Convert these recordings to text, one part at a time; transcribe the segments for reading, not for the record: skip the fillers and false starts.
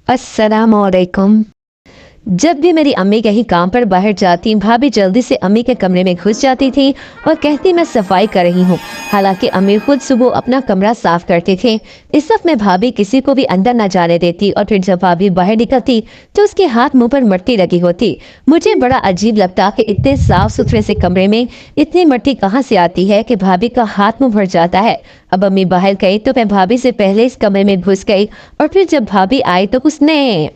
अस्सलामुअलैकुम। जब भी मेरी अम्मी कहीं काम पर बाहर जाती, भाभी जल्दी से अम्मी के कमरे में घुस जाती थी और कहती मैं सफाई कर रही हूँ। हालांकि अम्मी खुद सुबह अपना कमरा साफ करते थे। इस वक्त में भाभी किसी को भी अंदर न जाने देती और फिर जब भाभी बाहर निकलती तो उसके हाथ मुंह पर मट्टी लगी होती। मुझे बड़ा अजीब लगता कि इतने साफ सुथरे से कमरे में इतनी मट्टी कहाँ से आती है कि भाभी का हाथ मुंह भर जाता है। अब अम्मी बाहर गई तो मैं भाभी से पहले इस कमरे में घुस गई और फिर जब भाभी आई तो उसने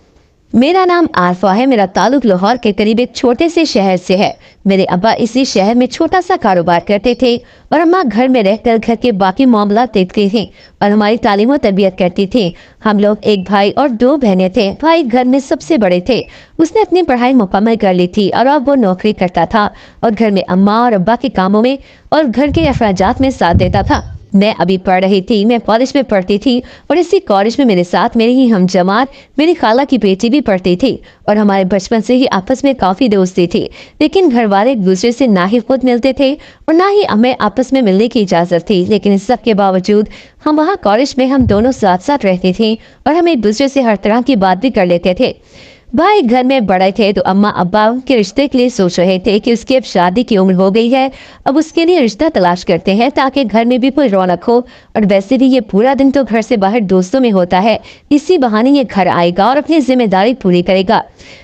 मेरा नाम आरफा है। मेरा ताल्लुक लाहौर के करीब एक छोटे से शहर से है। मेरे अब्बा इसी शहर में छोटा सा कारोबार करते थे और अम्मा घर में रहकर घर के बाकी मामला देखती थी और हमारी तालीम और तरबियत करती थी। हम लोग एक भाई और दो बहनें थे। भाई घर में सबसे बड़े थे। उसने अपनी पढ़ाई मुकम्मल कर ली थी और अब वो नौकरी करता था और घर में अम्मा और अब्बा के कामों में और घर के अखराजात में साथ देता था। मैं अभी पढ़ रही थी। मैं कॉलेज में पढ़ती थी और इसी कॉलेज में मेरे साथ मेरी ही हमजमात मेरी खाला की बेटी भी पढ़ती थी और हमारे बचपन से ही आपस में काफ़ी दोस्ती थी। लेकिन घर वाले एक दूसरे से ना ही खुद मिलते थे और ना ही हमें आपस में मिलने की इजाज़त थी। लेकिन इस सब के बावजूद हम वहाँ कॉलेज में हम दोनों साथ साथ रहते थे और हम एक दूसरे से हर तरह की बात भी कर लेते थे। भाई घर में बड़े थे तो अम्मा अब्बा उनके रिश्ते के लिए सोच रहे थे कि उसकी अब शादी की उम्र हो गई है, अब उसके लिए रिश्ता तलाश करते हैं ताकि घर में भी कोई रौनक हो। और वैसे भी ये पूरा दिन तो घर से बाहर दोस्तों में होता है, इसी बहाने ये घर आएगा और अपनी जिम्मेदारी पूरी करेगा।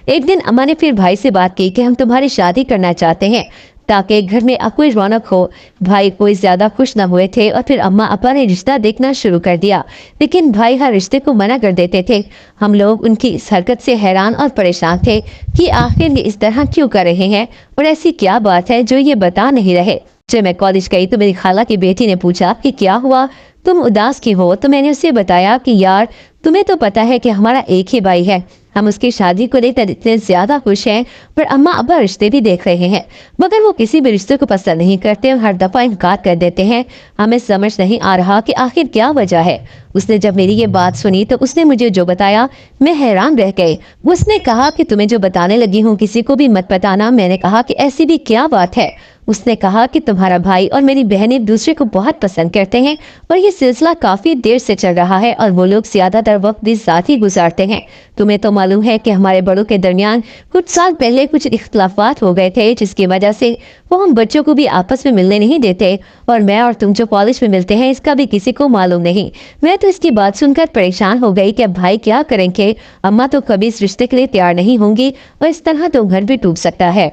एक दिन अम्मा ने फिर भाई से बात की कि हम तुम्हारी शादी करना चाहते हैं ताकि घर में कोई रौनक हो। भाई कोई ज्यादा खुश न हुए थे और फिर अम्मा अब्बा ने रिश्ता देखना शुरू कर दिया। लेकिन भाई हर रिश्ते को मना कर देते थे। हम लोग उनकी इस हरकत से हैरान और परेशान थे कि आखिर ये इस तरह क्यों कर रहे हैं और ऐसी क्या बात है जो ये बता नहीं रहे। जब मैं कॉलेज गई तो मेरी खाला की बेटी ने पूछा कि क्या हुआ, तुम उदास क्यों हो। तो मैंने उसे बताया कि यार तुम्हें तो पता है कि हमारा एक ही भाई है, हम उसकी शादी को लेकर इतने ज्यादा खुश हैं, पर अम्मा अब्बा रिश्ते भी देख रहे हैं मगर वो किसी भी रिश्ते को पसंद नहीं करते और हर दफा इनकार कर देते हैं। हमें समझ नहीं आ रहा कि आखिर क्या वजह है। उसने जब मेरी ये बात सुनी तो उसने मुझे जो बताया मैं हैरान रह गई। उसने कहा कि तुम्हें जो बताने लगी हूँ किसी को भी मत बताना। मैंने कहा कि ऐसी भी क्या बात है। उसने कहा कि तुम्हारा भाई और मेरी बहन एक दूसरे को बहुत पसंद करते हैं और ये सिलसिला काफी देर से चल रहा है और वो लोग ज्यादातर वक्त भी साथ ही गुजारते हैं। तुम्हें तो मालूम है कि हमारे बड़ों के दरमियान कुछ साल पहले कुछ इख्तलाफात हो गए थे जिसकी वजह से वो हम बच्चों को भी आपस में मिलने नहीं देते और मैं और तुम जो कॉलेज में मिलते हैं इसका भी किसी को मालूम नहीं। मैं तो इसकी बात सुनकर परेशान हो गई कि अब भाई क्या करेंगे। अम्मा तो कभी इस रिश्ते के लिए तैयार नहीं होंगी और इस तरह तो घर भी टूट सकता है।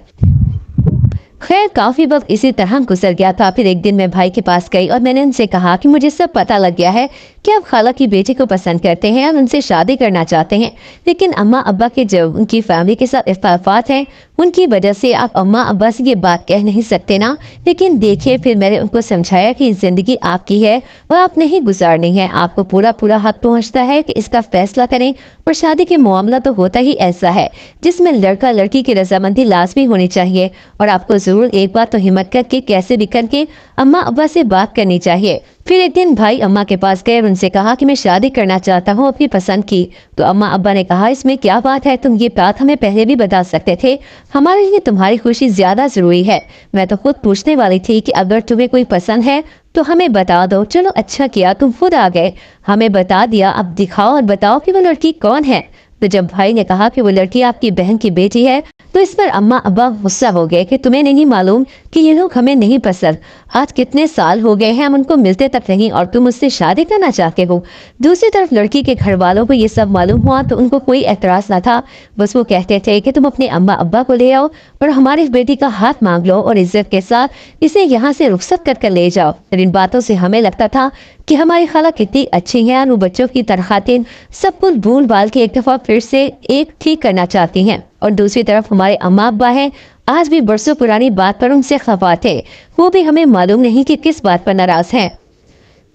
खैर काफी वक्त इसी तरह गुजर गया था। फिर एक दिन मैं भाई के पास गई और मैंने उनसे कहा कि मुझे सब पता लग गया है कि आप खाला की बेटी को पसंद करते हैं और उनसे शादी करना चाहते हैं। लेकिन अम्मा अब्बा के जो उनकी फैमिली के साथ इख्तलाफात हैं उनकी वजह से आप अम्मा अब्बा से ये बात कह नहीं सकते ना। लेकिन देखिए फिर मैंने उनको समझाया कि जिंदगी आपकी है और आप नहीं गुजारनी है, आपको पूरा पूरा हक पहुँचता है कि इसका फैसला करें। और शादी के मामला तो होता ही ऐसा है जिसमें लड़का लड़की की रजामंदी लाजमी होनी चाहिए और आपको जरूर एक बार तो हिम्मत करके कैसे भी करके अम्मा अब्बा से बात करनी चाहिए। फिर एक दिन भाई अम्मा के पास गए और उनसे कहा कि मैं शादी करना चाहता हूँ अपनी पसंद की। तो अम्मा अब्बा ने कहा इसमें क्या बात है, तुम ये बात हमें पहले भी बता सकते थे, हमारे लिए तुम्हारी खुशी ज्यादा जरूरी है। मैं तो खुद पूछने वाली थी कि अगर तुम्हें कोई पसंद है तो हमें बता दो। चलो अच्छा किया तुम खुद आ गए, हमें बता दिया, अब दिखाओ और बताओ कि वो लड़की कौन है। तो जब भाई ने कहा कि वो लड़की आपकी बहन की बेटी है तो इस पर अम्मा अब्बा गुस्सा हो गए कि तुम्हें नहीं मालूम कि ये लोग हमें नहीं पसंद। आज कितने साल हो गए हैं हम उनको मिलते तक नहीं और तुम उससे शादी करना चाहते हो। दूसरी तरफ लड़की के घर वालों को ये सब मालूम हुआ तो उनको कोई एतराज ना था। बस वो कहते थे कि तुम अपने अम्मा अब्बा को ले आओ और हमारी बेटी का हाथ मांग लो और इज्जत के साथ इसे यहाँ से रुखसत कर ले जाओ। और इन बातों से हमें लगता था कि हमारी खाला कितनी अच्छी है और वो बच्चों की तरखातिन सब कुछ भूल भाल के एक दफा फिर से एक ठीक करना चाहती हैं। और दूसरी तरफ हमारे अम्मा अब्बा हैं, आज भी बरसों पुरानी बात पर उनसे खफा थे, वो भी हमें मालूम नहीं कि किस बात पर नाराज हैं।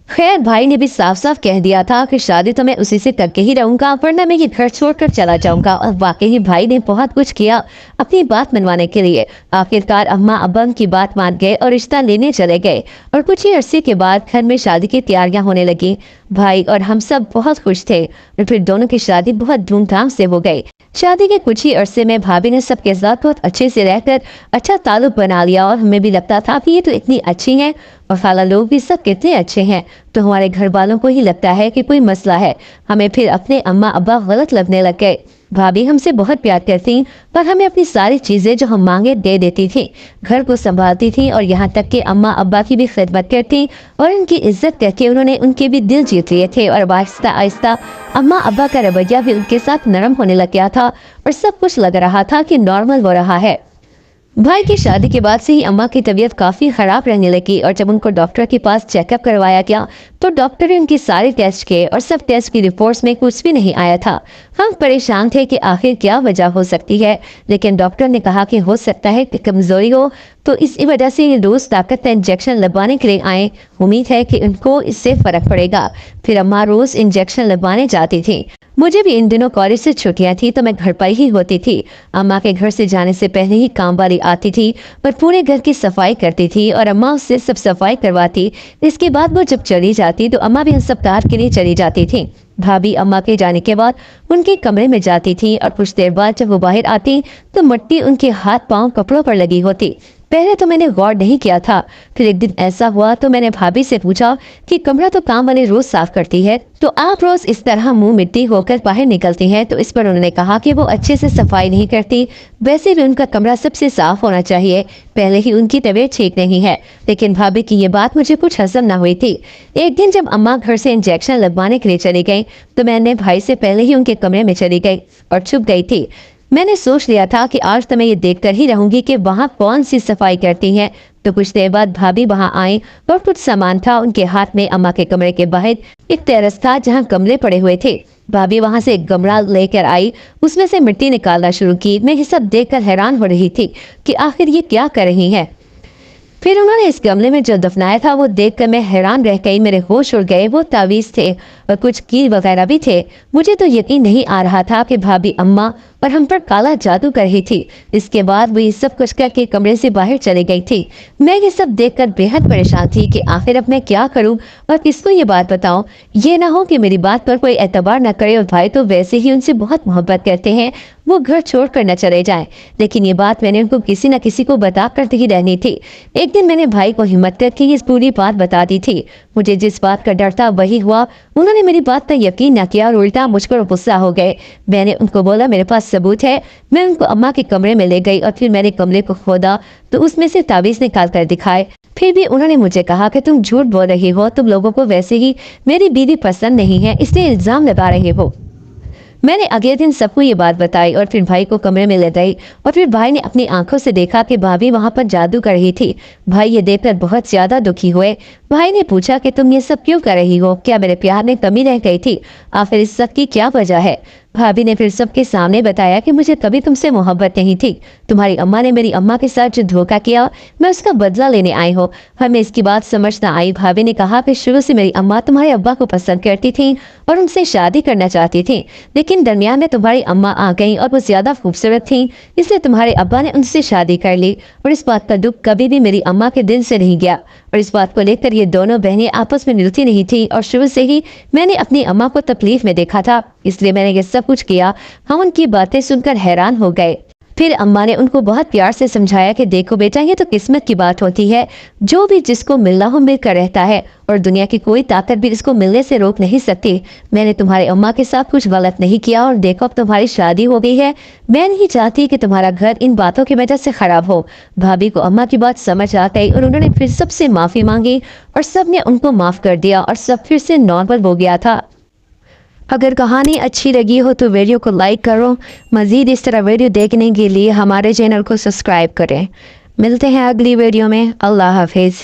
खैर भाई ने भी साफ साफ कह दिया था कि शादी तो मैं उसी से करके ही रहूंगा वरना मैं ये घर छोड़कर चला जाऊंगा। और वाकई भाई ने बहुत कुछ किया अपनी बात मनवाने के लिए। आखिरकार अम्मा अब्बा की बात मान गए और रिश्ता लेने चले गए और कुछ ही अरसे के बाद घर में शादी की तैयारियां होने लगी। भाई और हम सब बहुत खुश थे और फिर दोनों की शादी बहुत धूमधाम से हो गई। शादी के कुछ ही अरसे में भाभी ने सबके साथ बहुत अच्छे से रहकर अच्छा ताल्लुक बना लिया और हमें भी लगता था कि ये तो इतनी अच्छी हैं और खाला लोग भी सब कितने अच्छे हैं, तो हमारे घर वालों को ही लगता है कि कोई मसला है। हमें फिर अपने अम्मा अब्बा गलत लगने लग गए। भाभी हमसे बहुत प्यार करती पर हमें अपनी सारी चीजें जो हम मांगे दे देती थी, घर को संभालती थी और यहाँ तक कि अम्मा अब्बा की भी खिदमत करती और उनकी इज्जत करके उन्होंने उनके भी दिल जीत लिए थे। और आहिस्ता आहिस्ता अम्मा अब्बा का रवैया भी उनके साथ नरम होने लग गया था और सब कुछ लग रहा था कि नॉर्मल हो रहा है। भाई की शादी के बाद से ही अम्मा की तबीयत काफ़ी ख़राब रहने लगी और जब उनको डॉक्टर के पास चेकअप करवाया गया तो डॉक्टर ने उनकी सारे टेस्ट किए और सब टेस्ट की रिपोर्ट्स में कुछ भी नहीं आया था। हम परेशान थे कि आखिर क्या वजह हो सकती है, लेकिन डॉक्टर ने कहा कि हो सकता है कि कमज़ोरी हो, तो इसी वजह से ये रोज़ ताकत का इंजेक्शन लगवाने के लिए आए। उम्मीद है कि उनको इससे फ़र्क पड़ेगा। फिर अम्मा रोज़ इंजेक्शन लगवाने जाती थी। मुझे भी इन दिनों कॉलेज से छुट्टियां थी तो मैं घर पर ही होती थी। अम्मा के घर से जाने से पहले ही काम वाली आती थी पर पूरे घर की सफाई करती थी और अम्मा उससे सब सफाई करवाती। इसके बाद वो जब चली जाती तो अम्मा भी इन सब कार के लिए चली जाती थी। भाभी अम्मा के जाने के बाद उनके कमरे में जाती थी और कुछ देर बाद जब वो बाहर आती तो मिट्टी उनके हाथ पांव कपड़ों पर लगी होती। पहले तो मैंने गौर नहीं किया था, फिर एक दिन ऐसा हुआ तो मैंने भाभी से पूछा कि कमरा तो काम वाली रोज साफ करती है, तो आप रोज इस तरह मुंह मिट्टी होकर बाहर निकलती हैं। तो इस पर उन्होंने कहा कि वो अच्छे से सफाई नहीं करती, वैसे भी उनका कमरा सबसे साफ होना चाहिए, पहले ही उनकी तबीयत ठीक नहीं है। लेकिन भाभी की ये बात मुझे कुछ हजम न हुई थी। एक दिन जब अम्मा घर से इंजेक्शन लगवाने के लिए चली गई तो मैंने भाई से पहले ही उनके कमरे में चली गई और छुप गई थी। मैंने सोच लिया था कि आज तो मैं ये देखकर ही रहूंगी कि वहाँ कौन सी सफाई करती हैं। तो कुछ देर बाद भाभी वहाँ आई और कुछ सामान था उनके हाथ में। अम्मा के कमरे के बाहर एक टेरेस था जहाँ गमले पड़े हुए थे। भाभी वहाँ से एक गमला लेकर आई, उसमें से मिट्टी निकालना शुरू की। मैं ये सब देखकर हैरान हो रही थी कि आखिर ये क्या कर रही है। फिर उन्होंने इस गमले में जो दफनाया था वो देखकर मैं हैरान रह गई। मेरे होश उड़ गए। वो तावीज़ थे और कुछ कील वगैरह भी थे। मुझे तो यकीन नहीं आ रहा था कि भाभी अम्मा और हम पर काला जादू कर रही थी। इसके बाद वो ये सब कुछ करके कमरे से बाहर चली गई थी। मैं ये सब देखकर बेहद परेशान थी कि आखिर अब मैं क्या करूं और किसको ये बात बताऊं। ये ना हो कि मेरी बात पर कोई एतबार न करे और भाई तो वैसे ही उनसे बहुत मोहब्बत करते हैं, वो घर छोड़ कर न चले जाएं। लेकिन ये बात मैंने उनको किसी न किसी को बता कर ही रहनी थी। एक दिन मैंने भाई को हिम्मत करके ये पूरी बात बता दी थी। मुझे जिस बात का डर था वही हुआ। उन्होंने मेरी बात पर यकीन न किया और उल्टा मुझ पर गुस्सा हो गए। मैंने उनको बोला मेरे पास सबूत है। मैं उनको अम्मा के कमरे में ले गई और फिर मैंने कमरे को खोदा तो उसमें से ताबीज़ निकाल कर दिखाए। फिर भी उन्होंने मुझे कहा कि तुम झूठ बोल रही हो, तुम लोगों को वैसे ही मेरी बीवी पसंद नहीं है, इसलिए इल्ज़ाम लगा रहे हो। मैंने अगले दिन सबको ये बात बताई और फिर भाई को कमरे में ले गई और फिर भाई ने अपनी आंखों से देखा कि भाभी वहाँ पर जादू कर रही थी। भाई ये देखकर बहुत ज़्यादा दुखी हुए। भाई ने पूछा कि तुम ये सब क्यों कर रही हो, क्या मेरे प्यार में कमी रह गई थी, आखिर इस सब की क्या वजह है। भाभी ने फिर सबके सामने बताया कि मुझे कभी तुमसे मोहब्बत नहीं थी। तुम्हारी अम्मा ने मेरी अम्मा के साथ जो धोखा किया मैं उसका बदला लेने आई हूँ। हमें इसकी बात समझ ना आई। भाभी ने कहा कि शुरू से मेरी अम्मा तुम्हारे अब्बा को पसंद करती थी और उनसे शादी करना चाहती थी, लेकिन दरमियान में तुम्हारी अम्मा आ गई और वो ज्यादा खूबसूरत थी, इसलिए तुम्हारे अब्बा ने उनसे शादी कर ली। और इस बात का दुख कभी भी मेरी अम्मा के दिल से नहीं गया और इस बात को लेकर ये दोनों बहनें आपस में मिलती नहीं थी और शुरू से ही मैंने अपनी अम्मा को तकलीफ में देखा था, इसलिए मैंने ये सब कुछ किया। हम उनकी बातें सुनकर हैरान हो गए। फिर अम्मा ने उनको बहुत प्यार से समझाया कि देखो बेटा, ये तो किस्मत की बात होती है, जो भी जिसको मिलना हो मिलकर रहता है और दुनिया की कोई ताकत भी इसको मिलने से रोक नहीं सकती। मैंने तुम्हारे अम्मा के साथ कुछ गलत नहीं किया और देखो अब तुम्हारी शादी हो गई है। मैं नहीं चाहती कि तुम्हारा घर इन बातों की वजह से खराब हो। भाभी को अम्मा की बात समझ आ गई और उन्होंने फिर सबसे माफ़ी मांगी और सब ने उनको माफ़ कर दिया और सब फिर से नॉर्मल हो गया था। अगर कहानी अच्छी लगी हो तो वीडियो को लाइक करो। मज़ीद इस तरह वीडियो देखने के लिए हमारे चैनल को सब्सक्राइब करें। मिलते हैं अगली वीडियो में। अल्लाह हाफिज़।